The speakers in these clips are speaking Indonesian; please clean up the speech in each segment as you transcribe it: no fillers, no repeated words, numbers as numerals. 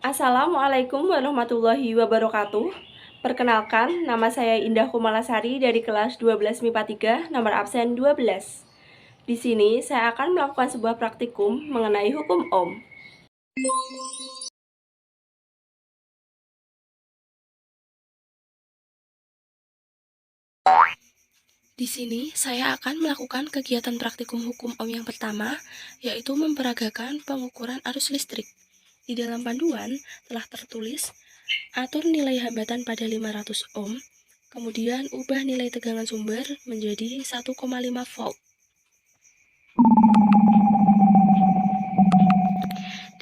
Assalamualaikum warahmatullahi wabarakatuh. Perkenalkan, nama saya Indah Kumalasari dari kelas 12 MIPA 3, nomor absen 12. Di sini saya akan melakukan sebuah praktikum mengenai hukum Ohm. Di sini saya akan melakukan kegiatan praktikum hukum Ohm yang pertama, yaitu memperagakan pengukuran arus listrik. Di dalam panduan telah tertulis, atur nilai hambatan pada 500 ohm, kemudian ubah nilai tegangan sumber menjadi 1,5 volt.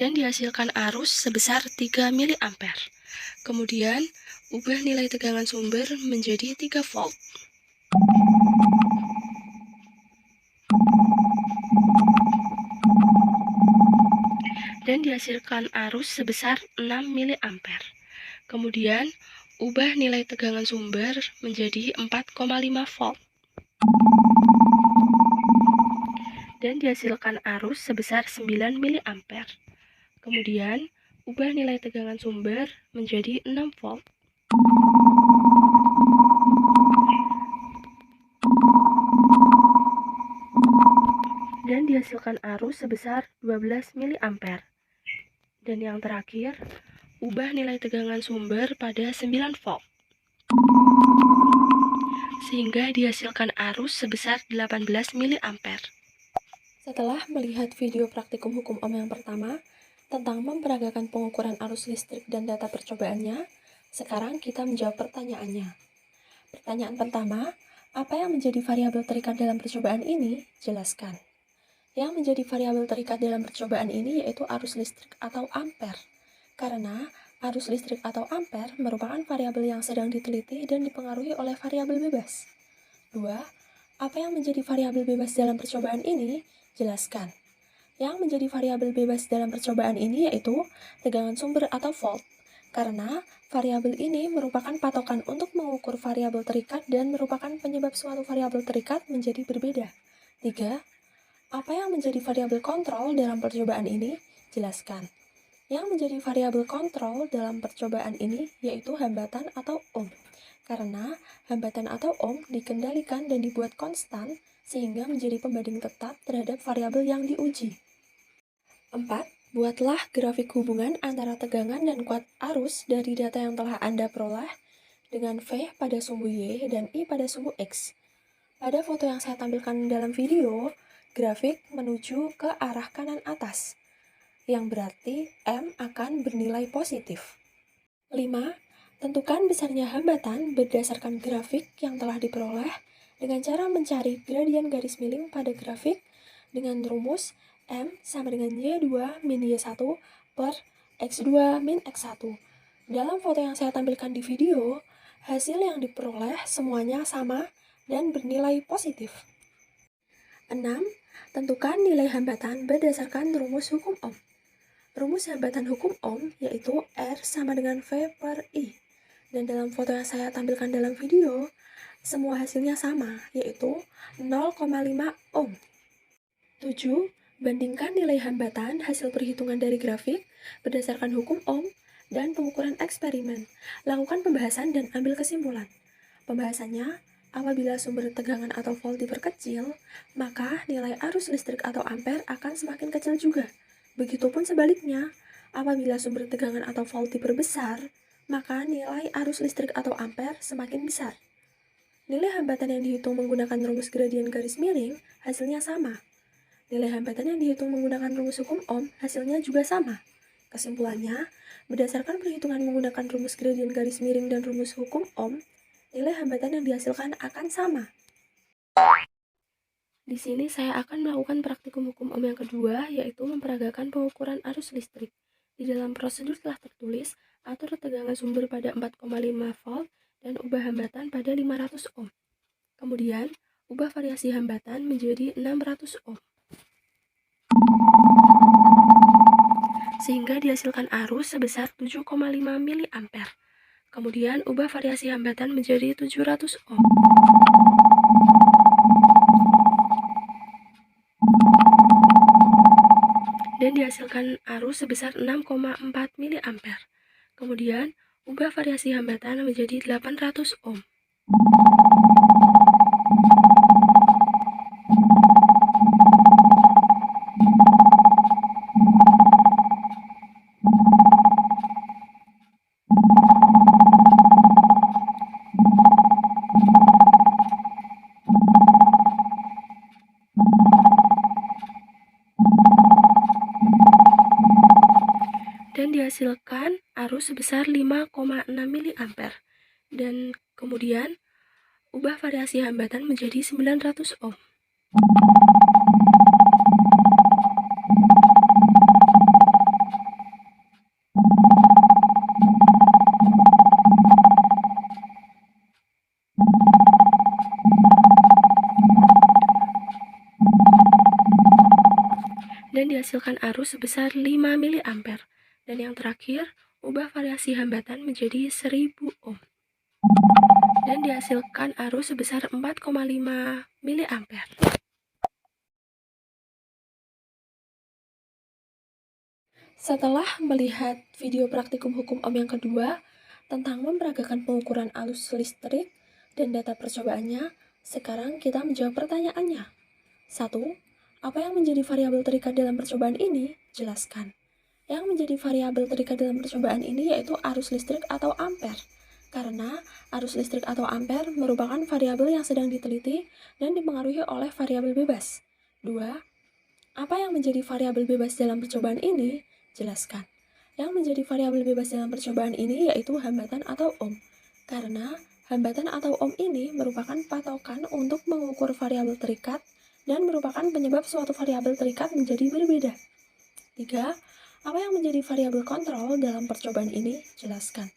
Dan dihasilkan arus sebesar 3 mA. Kemudian, ubah nilai tegangan sumber menjadi 3 volt. Dan dihasilkan arus sebesar 6 mA. Kemudian, ubah nilai tegangan sumber menjadi 4,5 volt. Dan dihasilkan arus sebesar 9 mA. Kemudian, ubah nilai tegangan sumber menjadi 6 volt. Dan dihasilkan arus sebesar 12 mA. Dan yang terakhir, ubah nilai tegangan sumber pada 9 volt. Sehingga dihasilkan arus sebesar 18 mA. Setelah melihat video praktikum hukum Ohm yang pertama, tentang memperagakan pengukuran arus listrik dan data percobaannya, sekarang kita menjawab pertanyaannya. Pertanyaan pertama, apa yang menjadi variabel terikat dalam percobaan ini? Jelaskan. Yang menjadi variabel terikat dalam percobaan ini yaitu arus listrik atau ampere. Karena arus listrik atau ampere merupakan variabel yang sedang diteliti dan dipengaruhi oleh variabel bebas. 2. Apa yang menjadi variabel bebas dalam percobaan ini? Jelaskan. Yang menjadi variabel bebas dalam percobaan ini yaitu tegangan sumber atau volt. Karena variabel ini merupakan patokan untuk mengukur variabel terikat dan merupakan penyebab suatu variabel terikat menjadi berbeda. 3. Apa yang menjadi variabel kontrol dalam percobaan ini? Jelaskan. Yang menjadi variabel kontrol dalam percobaan ini yaitu hambatan atau ohm. Karena hambatan atau ohm dikendalikan dan dibuat konstan sehingga menjadi pembanding tetap terhadap variabel yang diuji. 4. Buatlah grafik hubungan antara tegangan dan kuat arus dari data yang telah Anda peroleh dengan V pada sumbu Y dan I pada sumbu X. Pada foto yang saya tampilkan dalam video, grafik menuju ke arah kanan atas, yang berarti M akan bernilai positif. 5. Tentukan besarnya hambatan berdasarkan grafik yang telah diperoleh dengan cara mencari gradien garis miring pada grafik dengan rumus M sama dengan Y2 min Y1 per X2 min X1. Dalam foto yang saya tampilkan di video, hasil yang diperoleh semuanya sama dan bernilai positif. 6. Tentukan nilai hambatan berdasarkan rumus hukum Ohm. Rumus hambatan hukum Ohm yaitu R sama dengan V per I. Dan dalam foto yang saya tampilkan dalam video, semua hasilnya sama, yaitu 0,5 ohm. 7. Bandingkan nilai hambatan hasil perhitungan dari grafik berdasarkan hukum Ohm dan pengukuran eksperimen. Lakukan pembahasan dan ambil kesimpulan. Pembahasannya, apabila sumber tegangan atau volt diperkecil, maka nilai arus listrik atau ampere akan semakin kecil juga. Begitupun sebaliknya, apabila sumber tegangan atau volt diperbesar, maka nilai arus listrik atau ampere semakin besar. Nilai hambatan yang dihitung menggunakan rumus gradien garis miring hasilnya sama. Nilai hambatan yang dihitung menggunakan rumus hukum Ohm hasilnya juga sama. Kesimpulannya, berdasarkan perhitungan menggunakan rumus gradien garis miring dan rumus hukum Ohm, nilai hambatan yang dihasilkan akan sama. Di sini saya akan melakukan praktikum hukum Ohm yang kedua, yaitu memperagakan pengukuran arus listrik. Di dalam prosedur telah tertulis, atur tegangan sumber pada 4,5 volt dan ubah hambatan pada 500 ohm. Kemudian, ubah variasi hambatan menjadi 600 ohm. Sehingga dihasilkan arus sebesar 7,5 mA. Kemudian, ubah variasi hambatan menjadi 700 ohm. dan dihasilkan arus sebesar 6,4 mA. Kemudian, ubah variasi hambatan menjadi 800 ohm. Dan dihasilkan arus sebesar 5,6 mA. Dan kemudian ubah variasi hambatan menjadi 900 ohm. Dan dihasilkan arus sebesar 5 mA. Dan yang terakhir, ubah variasi hambatan menjadi 1000 ohm. Dan dihasilkan arus sebesar 4,5 mA. Setelah melihat video praktikum hukum ohm yang kedua tentang memperagakan pengukuran arus listrik dan data percobaannya, sekarang kita menjawab pertanyaannya. 1. Apa yang menjadi variabel terikat dalam percobaan ini? Jelaskan. Yang menjadi variabel terikat dalam percobaan ini yaitu arus listrik atau ampere. Karena arus listrik atau ampere merupakan variabel yang sedang diteliti dan dipengaruhi oleh variabel bebas. 2. Apa yang menjadi variabel bebas dalam percobaan ini? Jelaskan. Yang menjadi variabel bebas dalam percobaan ini yaitu hambatan atau ohm. Karena hambatan atau ohm ini merupakan patokan untuk mengukur variabel terikat dan merupakan penyebab suatu variabel terikat menjadi berbeda. 3. Apa yang menjadi variabel kontrol dalam percobaan ini? Jelaskan.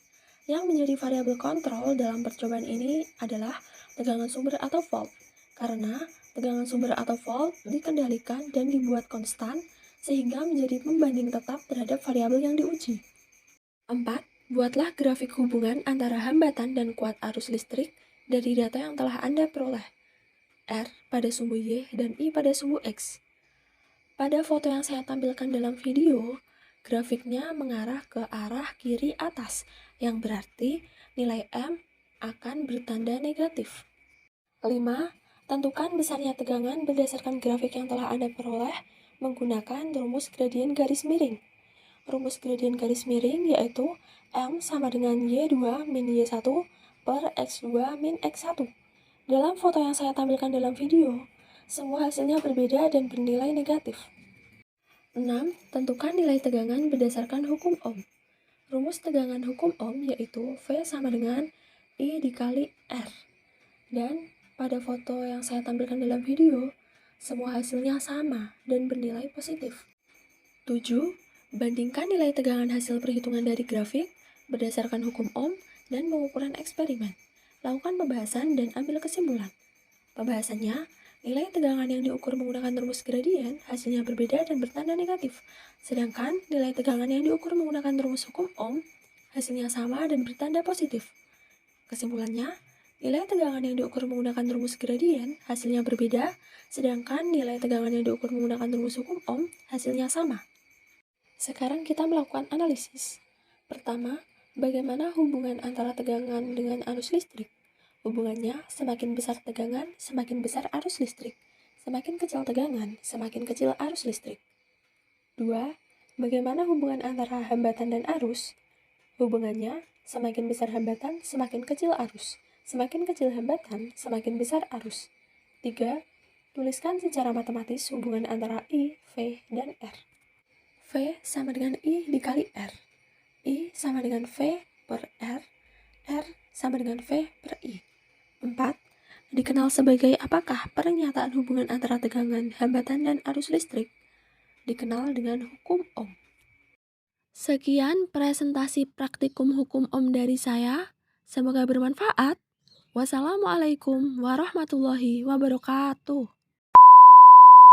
Yang menjadi variabel kontrol dalam percobaan ini adalah tegangan sumber atau volt. Karena tegangan sumber atau volt dikendalikan dan dibuat konstan sehingga menjadi pembanding tetap terhadap variabel yang diuji. 4. Buatlah grafik hubungan antara hambatan dan kuat arus listrik dari data yang telah Anda peroleh. R pada sumbu Y dan I pada sumbu X. Pada foto yang saya tampilkan dalam video, grafiknya mengarah ke arah kiri atas, yang berarti nilai M akan bertanda negatif. 5. Tentukan besarnya tegangan berdasarkan grafik yang telah Anda peroleh menggunakan rumus gradien garis miring. Rumus gradien garis miring yaitu M sama dengan Y2 min Y1 per X2 min X1. Dalam foto yang saya tampilkan dalam video, semua hasilnya berbeda dan bernilai negatif. 6. Tentukan nilai tegangan berdasarkan hukum Ohm. Rumus tegangan hukum Ohm yaitu V sama dengan I dikali R. Dan pada foto yang saya tampilkan dalam video, semua hasilnya sama dan bernilai positif. 7. Bandingkan nilai tegangan hasil perhitungan dari grafik berdasarkan hukum Ohm dan pengukuran eksperimen. Lakukan pembahasan dan ambil kesimpulan. Pembahasannya, nilai tegangan yang diukur menggunakan rumus gradien hasilnya berbeda dan bertanda negatif. Sedangkan nilai tegangan yang diukur menggunakan rumus hukum Ohm hasilnya sama dan bertanda positif. Kesimpulannya, nilai tegangan yang diukur menggunakan rumus gradien hasilnya berbeda, sedangkan nilai tegangan yang diukur menggunakan rumus hukum Ohm hasilnya sama. Sekarang kita melakukan analisis. Pertama, bagaimana hubungan antara tegangan dengan arus listrik? Hubungannya, semakin besar tegangan, semakin besar arus listrik. Semakin kecil tegangan, semakin kecil arus listrik. 2. Bagaimana hubungan antara hambatan dan arus? Hubungannya, semakin besar hambatan, semakin kecil arus. Semakin kecil hambatan, semakin besar arus. 3. Tuliskan secara matematis hubungan antara I, V, dan R. V sama dengan I dikali R. I sama dengan V per R. R sama dengan V per I. 4. Dikenal sebagai apakah pernyataan hubungan antara tegangan, hambatan, dan arus listrik? Dikenal dengan hukum Ohm. Sekian presentasi praktikum hukum Ohm dari saya. Semoga bermanfaat. Wassalamualaikum warahmatullahi wabarakatuh.